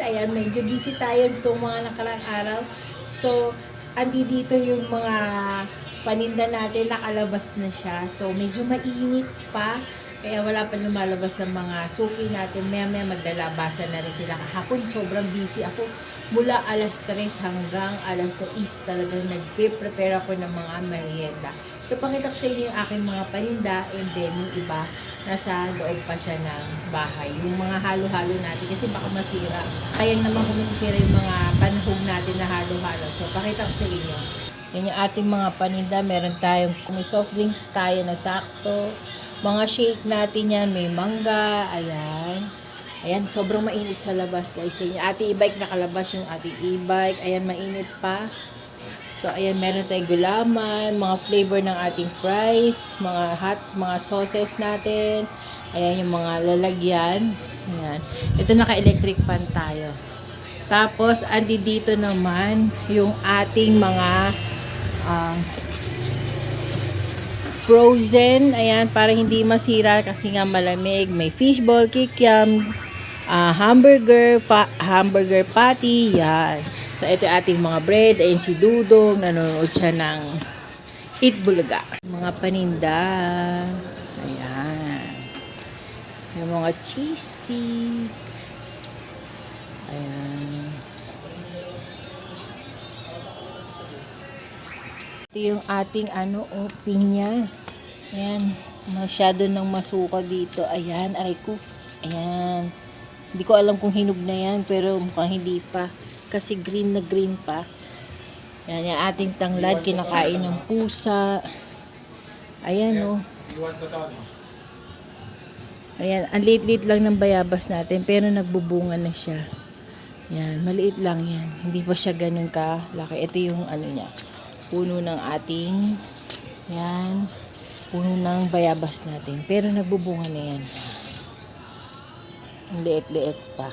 Ayan, medyo busy tayo itong mga nakarang araw. So, dito yung mga paninda natin, nakalabas na siya. So, medyo mainit pa. Kaya wala pa lumalabas ng mga suki natin. Maya-maya maglalabasan na rin sila. Kahapon, sobrang busy ako. Mula alas 3 hanggang alas 6 talagang nagpe-prepare ako ng mga merienda. So, pakita ko sa inyo yung aking mga paninda and then yung iba, nasa loob pa siya ng bahay. Yung mga halo-halo natin kasi baka masira. Kaya naman kung masisira yung mga panahog natin na halo-halo. So, pakita ko sa inyo. Yan yung ating mga paninda. Meron tayong soft drinks tayo na sakto. Mga shake natin yan. May mangga. Ayan. Ayan, sobrang mainit sa labas guys. Yung ating e-bike nakalabas yung ating e-bike. Ayan, mainit pa. So, ayan, meron tayong gulaman, mga flavor ng ating fries, mga hot, mga sauces natin. Ayan, yung mga lalagyan. Ayan. Ito, naka-electric pan tayo. Tapos, dito naman yung ating mga frozen. Ayan, para hindi masira kasi nga malamig. May fishball, kikiam, hamburger patty. Yan. So, ito ating mga bread. Ayan si Dudong. Nanonood siya ng Eat Bulaga. Mga paninda. Ayan. Yung mga cheese stick. Ayan. Ito yung ating pinya. Ayan. Masyado nang masuka dito. Ayan. Aray ko. Ayan. Hindi ko alam kung hinog na yan. Pero mukhang hindi pa. Kasi green na green pa. Yan yung ating tanglad. Kinakain ng pusa. Ayan o. Ayan. Ang liit-liit lang ng bayabas natin. Pero nagbubunga na siya. Yan. Maliit lang yan. Hindi pa siya ganun kalaki. Ito yung niya. Puno ng ating yan. Puno ng bayabas natin. Pero nagbubunga na yan. Ang liit-liit pa.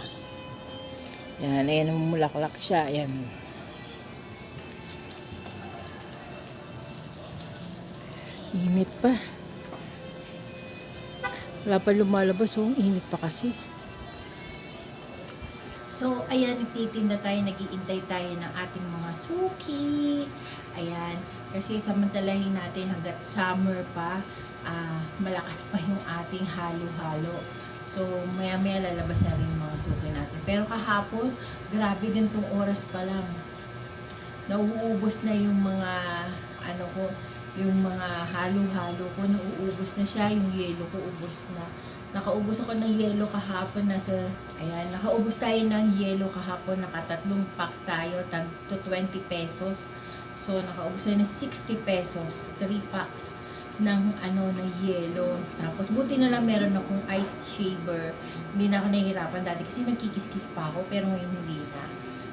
Yan, ayan, mulaklak siya. Ayan. Init pa. Wala pa lumalabas, oh. Init pa kasi. So, ayan, nagtitinda tayo, nag-iintay tayo ng ating mga suki. Ayan, kasi samantalahin natin hanggat summer pa, malakas pa yung ating halo-halo. So, maya-maya lalabas na rin yung mga suki natin. Pero kahapon, grabe gantong oras pa lang. Nauubos na yung mga, yung mga halo-halo ko. Nauubos na siya. Yung yelo ko, ubos na. Nakaubos ako ng yelo kahapon. Nakaubos tayo ng yelo kahapon. Nakatatlong pack tayo. Tag to 20 pesos. So, nakaubos tayo ng 60 pesos. 3 packs ng na yelo. Tapos buti na lang meron akong ice shaver. Hindi na ako nahihirapan dati kasi nagkikis-kis pa ako pero ngayon hindi na.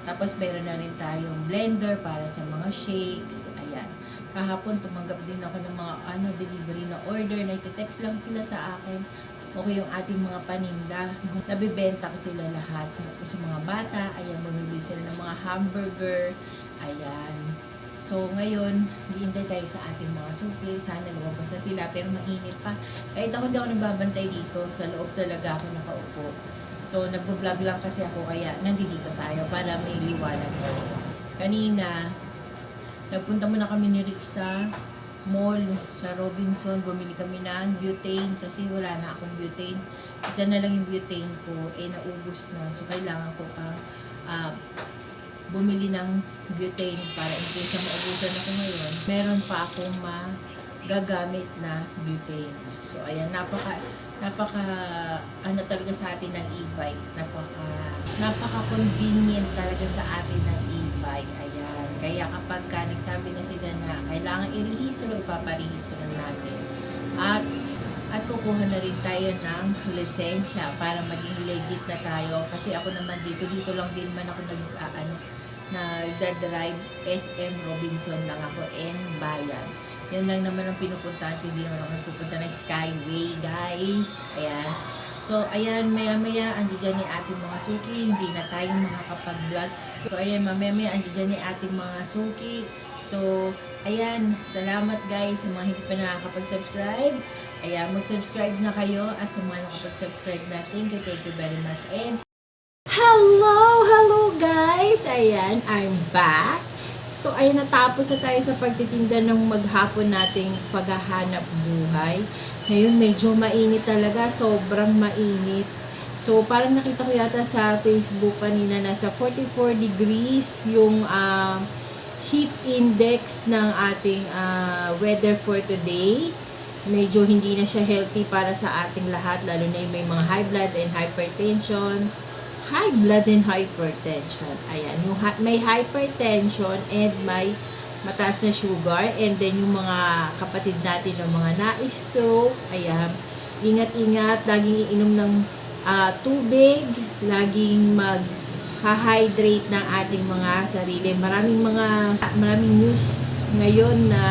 Tapos meron na rin tayong blender para sa mga shakes. Ayan. Kahapon tumanggap din ako ng mga delivery na order. Nagte-text lang sila sa akin. Okay yung ating mga paninda. Nabibenta ko sila lahat. Tapos yung mga bata, ayan, bumibili sila ng mga hamburger. Ayan. So, ngayon, hihintay tayo sa ating mga suki. Sana lumabas na sila, pero mainit pa. Kahit ako hindi ako nagbabantay dito, sa loob talaga ako nakaupo. So, nagbo-vlog lang kasi ako, kaya nandito tayo para may liwanag ko. Kanina, nagpunta muna kami ni Rick sa mall, sa Robinson. Bumili kami ng butane kasi wala na akong butane. Isa na lang yung butane ko, naubos na. So, kailangan ko bumili ng butane para in case na maubusan ako ngayon, meron pa akong magagamit na butane. So, ayan, napaka talaga sa atin ng e-bike. Napaka-convenient talaga sa atin ng e-bike. Ayan. Kaya kapag nagsabi na sila na kailangan i-rehistro, ipaparehistro natin. At kukuha na rin tayo ng lisensya para maging legit na tayo. Kasi ako naman dito lang din man ako nagda-drive. SM Robinson lang ako and Bayan. Yan lang naman ang pinupuntahan ko. Hindi naman ako nagpupunta ng Skyway, guys. Ayan. So, ayan, maya-maya, andiyan ni ating mga suki. Hindi na tayo makakapag-vlog. So, ayan, maya-maya, andiyan ni ating mga suki. So, ayan, salamat guys sa mga hindi pa nakakapag-subscribe. Ayan, mag-subscribe na kayo. At sa mga nakapag-subscribe na, thank you very much. And hello! ayan, I'm back. So, ayan, natapos na tayo sa pagtitinda ng maghapon nating paghahanap buhay. Ngayon, medyo mainit talaga, sobrang mainit. So, parang nakita ko yata sa Facebook kanina, nasa 44 degrees yung heat index ng ating weather for today. Medyo hindi na siya healthy para sa ating lahat, lalo na yung may mga high blood and hypertension. High blood and hypertension. Ayan, yung may hypertension and may mataas na sugar, and then yung mga kapatid natin ng mga na-stroke, ayan, ingat-ingat, laging iinom ng tubig, laging mag-hydrate ng ating mga sarili. Maraming news ngayon na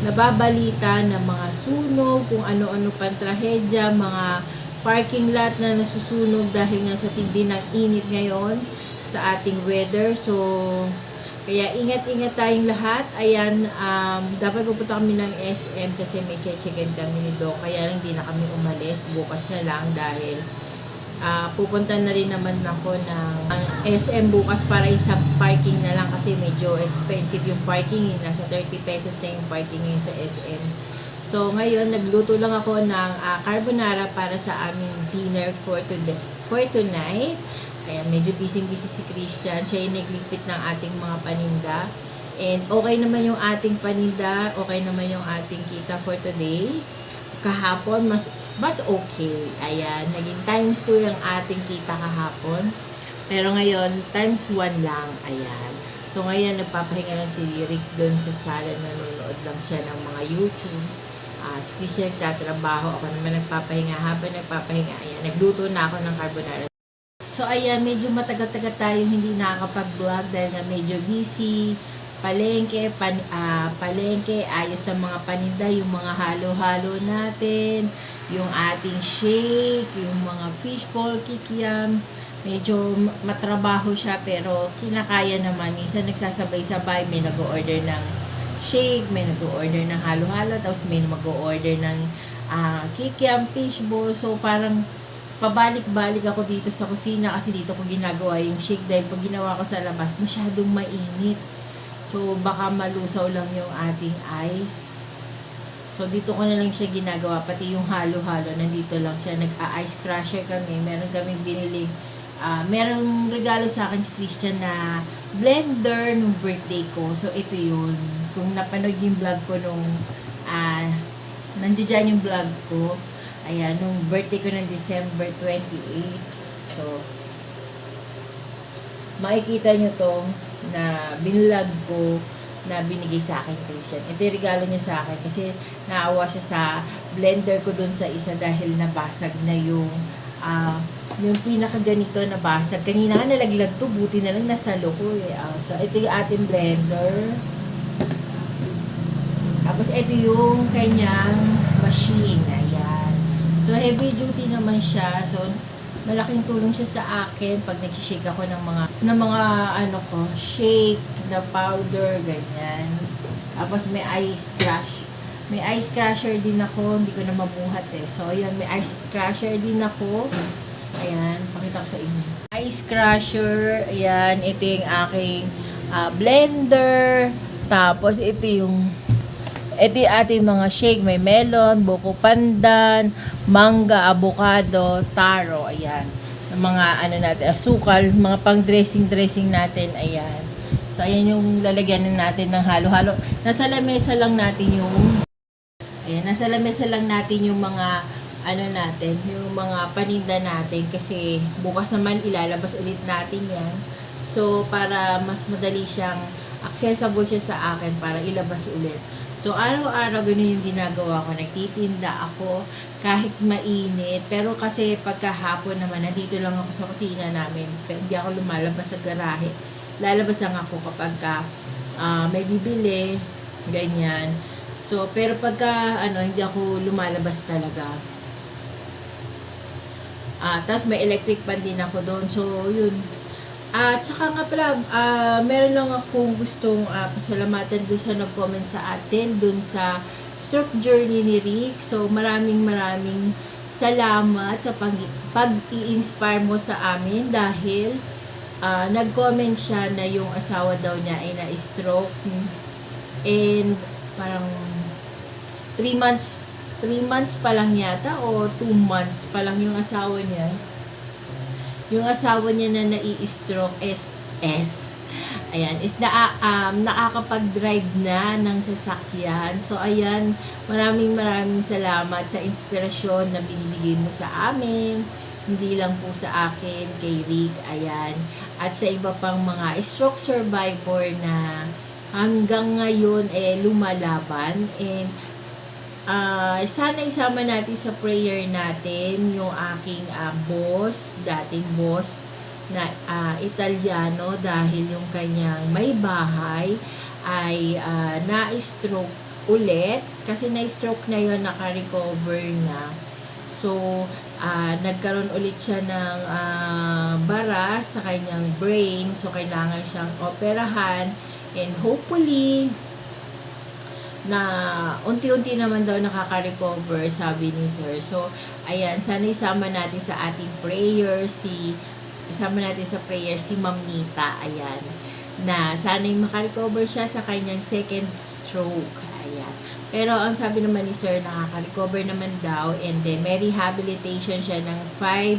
nababalita ng mga sunog, kung ano-ano pang trahedya, mga parking lot na nasusunog dahil nga sa tindi ng init ngayon sa ating weather. So, kaya ingat-ingat tayong lahat. Ayan, dapat pupunta kami ng SM kasi may check-in kami ni Doc. Kaya lang hindi na kami umalis. Bukas na lang dahil pupunta na rin naman ako ng SM bukas para isang parking na lang kasi medyo expensive yung parking. Nasa 30 pesos na yung parking sa SM. So, ngayon, nagluto lang ako ng carbonara para sa aming dinner for tonight. Ayan, medyo busy-busy si Christian. Siya yung nagligpit ng ating mga paninda. And okay naman yung ating paninda. Okay naman yung ating kita for today. Kahapon, mas okay. Ayan, naging times 2 yung ating kita kahapon. Pero ngayon, times 1 lang. Ayan. So, ngayon, nagpapahinga lang si Rick doon sa sala. Nanonood lang siya ng mga YouTube. Si Christian nagtatrabaho, ako naman nagpapahinga. Habang nagpapahinga, ayan, nagluto na ako ng carbonara. So, ayan, medyo matagal-tagal tayo hindi nakakapag-vlog dahil nga medyo busy. Palengke, ayos ng mga paninda, yung mga halo-halo natin, yung ating shake, yung mga fishball, kikiam. Medyo matrabaho siya pero kinakaya naman. Minsan nagsasabay-sabay, may nag-order ng shake, may nag-order ng halo-halo, tapos may mag-order ng kikiam, fishball. So, parang pabalik-balik ako dito sa kusina kasi dito ko ginagawa yung shake dahil pag ginawa ko sa labas, masyadong mainit. So, baka malusaw lang yung ating ice. So, dito ko na lang siya ginagawa. Pati yung halo-halo, nandito lang siya. Nag-ice crusher kami. Meron kaming binili. Merong regalo sa akin si Christian na blender nung birthday ko. So, ito yun. Kung napanood yung vlog ko nung nandiyan dyan yung vlog ko. Ayan, nung birthday ko ng December 28. So, makikita nyo to na binlog ko na binigay sa akin Christian. Ito yung regalo niya sa akin kasi naawa siya sa blender ko dun sa isa dahil nabasag na yung pinakaganito nabasag. Kanina nga nalaglag to, buti na lang nasa loko eh. So, ito yung ating blender. Tapos, ito yung kanyang machine. Ayan. So, heavy duty naman siya. So, malaking tulong siya sa akin pag nag-shake ako ng mga shake na powder, ganyan. Tapos may ice crush. May ice crusher din ako, hindi ko na mabuhat eh. So, ayan, may ice crusher din ako. Ayan, pakita ko sa inyo. Ice crusher, ayan, ito yung aking blender. Tapos, ito yung ating mga shake. May melon, buko pandan, mangga, avocado, taro. Ayan. Ang mga natin, asukal, mga pang dressing natin. Ayan. So, ayan yung lalagyan natin ng halo-halo. Nasa lamesa lang natin yung mga natin, yung mga paninda natin kasi bukas naman ilalabas ulit natin yan. So, para mas madali siyang accessible siya sa akin para ilabas ulit. So, araw-araw ganun yung ginagawa ko. Nagtitinda ako kahit mainit. Pero kasi pagkahapon naman, nandito lang ako sa kusina namin. Hindi ako lumalabas sa garahe. Lalabas lang ako kapag may bibili. Ganyan. So, pero pagka hindi ako lumalabas talaga. Tapos may electric fan din ako doon. So, yun. Tsaka nga pala, meron lang akong gustong pasalamatan doon sa nag-comment sa atin, doon sa surf journey ni Rick. So, maraming salamat sa pag-i-inspire mo sa amin dahil nag-comment siya na yung asawa daw niya ay na-stroke, and parang 3 months pa lang yata o 2 months pa lang yung asawa niya. Yung asawa niya na nai-stroke is nakakapag-drive na ng sasakyan. So ayan, maraming salamat sa inspirasyon na binibigay mo sa amin. Hindi lang po sa akin, kay Rick, ayan. At sa iba pang mga stroke survivor na hanggang ngayon lumalaban. And sana isama natin sa prayer natin yung aking dating boss na Italiano, dahil yung kanyang may bahay ay na-stroke ulit. Kasi na-stroke na yun, naka-recover na. So, nagkaroon ulit siya ng bara sa kanyang brain. So, kailangan siyang operahan. And hopefully, na unti-unti naman daw nakaka-recover, sabi ni Sir. So, ayan, sana isama natin sa ating prayer si Ma'am Nita, ayan, na sana makarecover siya sa kanyang second stroke, ayan. Pero ang sabi naman ni Sir, nakaka-recover naman daw, and then may rehabilitation siya ng 5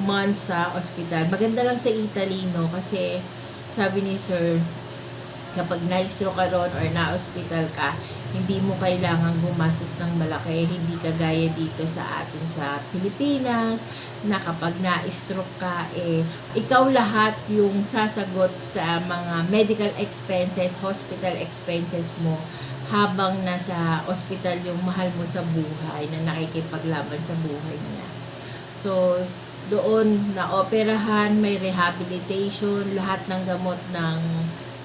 months sa ospital. Maganda lang sa Italy, no, kasi sabi ni Sir, kapag na-stroke ka ron or na-hospital ka, hindi mo kailangan gumastos ng malaki. Hindi kagaya dito sa atin sa Pilipinas, na kapag na-stroke ka, ikaw lahat yung sasagot sa mga medical expenses, hospital expenses mo, habang nasa hospital yung mahal mo sa buhay na nakikipaglaban sa buhay niya. So, doon na-operahan, may rehabilitation, lahat ng gamot ng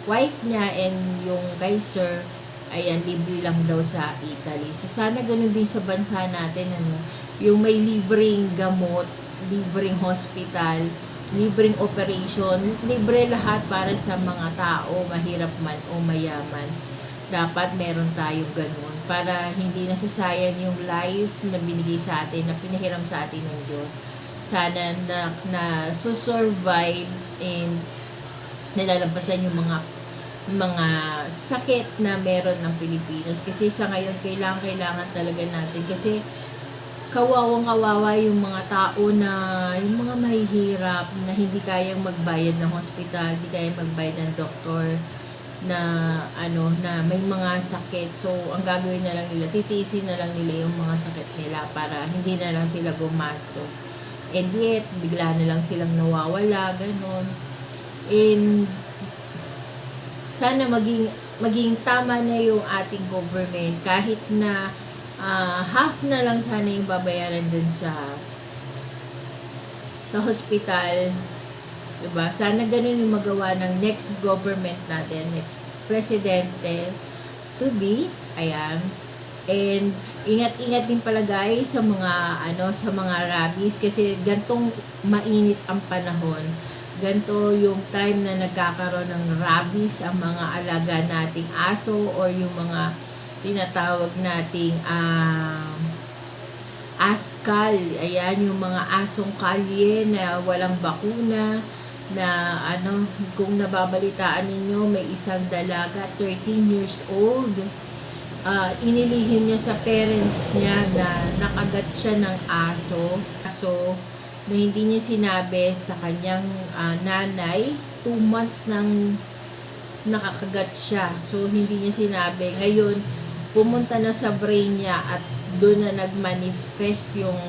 wife niya and yung kay Sir, ayan, libre lang daw sa Italy. So, sana ganun din sa bansa natin, yung may libreng gamot, libreng hospital, libreng operation, libre lahat para sa mga tao, mahirap man o mayaman. Dapat meron tayong ganun para hindi nasasayang yung life na binigay sa atin, na pinahiram sa atin ng Diyos. Sana na susurvive and nalalampasan yung mga sakit na meron ng Pilipinos. Kasi sa ngayon, kailangan talaga natin. Kasi kawawang-kawawa yung mga tao na, yung mga mahihirap na hindi kayang magbayad ng hospital, hindi kayang magbayad ng doktor, na may mga sakit. So, ang gagawin na lang nila, titiisin na lang nila yung mga sakit nila para hindi na lang sila gumastos. And yet, bigla na lang silang nawawala, ganun. And sana maging tama na yung ating government, kahit na half na lang sana yung babayaran dun sa hospital, diba? Sana ganun yung magawa ng next government natin, next presidente to be, ayan. And ingat-ingat din pala guys sa mga rabies, kasi gantong mainit ang panahon. Ganto yung time na nagkakaroon ng rabies ang mga alaga nating aso, or yung mga tinatawag nating askal. Ayan, yung mga asong kalye na walang bakuna, na kung nababalitaan ninyo, may isang dalaga, 13 years old, inilihim niya sa parents niya na nakagat siya ng aso. Na hindi niya sinabi sa kanyang nanay, 2 months nang nakakagat siya. So, hindi niya sinabi. Ngayon, pumunta na sa brain niya at doon na nagmanifest yung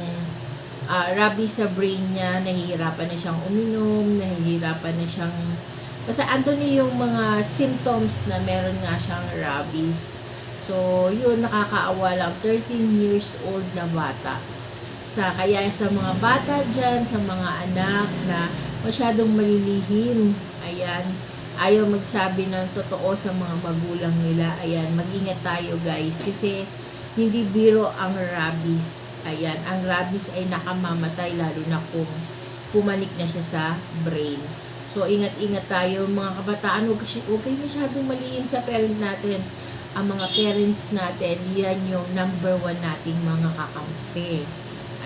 rabies sa brain niya. Nahihirapan na siyang uminom, nahihirapan na siyang... Basta andun na yung mga symptoms na meron nga siyang rabies. So, yun, nakakaawa lang. 13 years old na bata. Kaya sa mga bata dyan, sa mga anak na masyadong malilihim, ayan, ayaw magsabi ng totoo sa mga magulang nila, ayan, mag-ingat tayo guys, kasi hindi biro ang rabies. Ayan, ang rabies ay nakamamatay, lalo na kung pumanik na siya sa brain. So, ingat-ingat tayo mga kabataan, huwag kayo masyadong malihim sa parent natin. Ang mga parents natin, yan yung number 1 nating mga kakampi.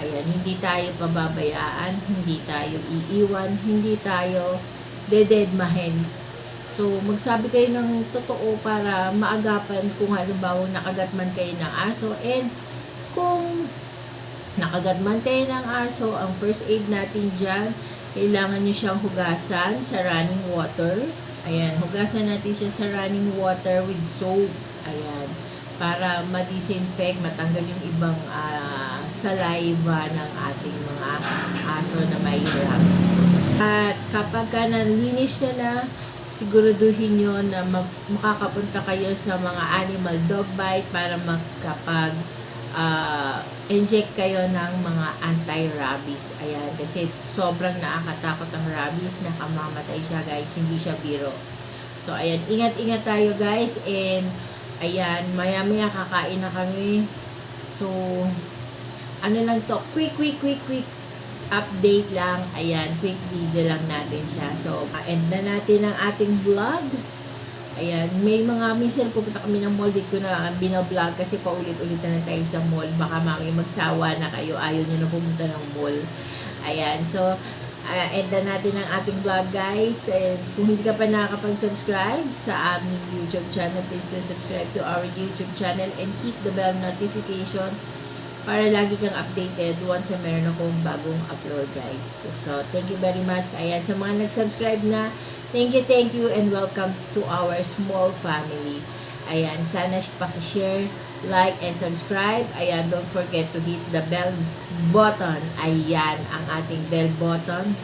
Ayan, hindi tayo pababayaan, hindi tayo iiwan, hindi tayo dededmahin. So, magsabi kayo ng totoo para maagapan kung halimbawa nakagat man kayo ng aso. And kung nakagat man kayo ng aso, ang first aid natin dyan, kailangan nyo siyang hugasan sa running water. Ayan, hugasan natin siya sa running water with soap. Ayan, para ma-disinfect, matanggal yung ibang saliva ng ating mga aso na may rabies. At kapag ka nalinis na, siguraduhin nyo na makakapunta kayo sa mga animal dog bite para makapag inject kayo ng mga anti-rabies. Ayan, kasi sobrang nakakatakot ang rabies, nakamamatay siya guys, hindi siya biro. So ayan, ingat-ingat tayo guys, and ayan, maya-maya kakain na kami. So ano lang to, quick update lang. Ayan, quick video lang natin siya. So, end na natin ang ating vlog. Ayan, may mga minsan pupunta kami ng mall, di ko na binablog kasi paulit-ulit na tayo sa mall. Baka mami magsawa na kayo, ayaw nyo na pumunta ng mall. Ayan, so, end na natin ang ating vlog guys. And kung hindi ka pa nakakapag-subscribe sa aming YouTube channel, please do subscribe to our YouTube channel and hit the bell notification para lagi kang updated once na meron akong bagong upload guys. So, thank you very much. Ayan, sa mga nag-subscribe na, thank you, and welcome to our small family. Ayan, sana pakishare, like, and subscribe. Ayan, don't forget to hit the bell button. Ayan, ang ating bell button.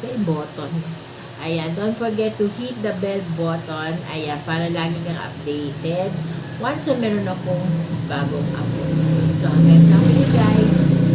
Ayan, don't forget to hit the bell button. Ayan, para lagi kang updated once na meron akong bagong upload. So, hanggang sa muli guys.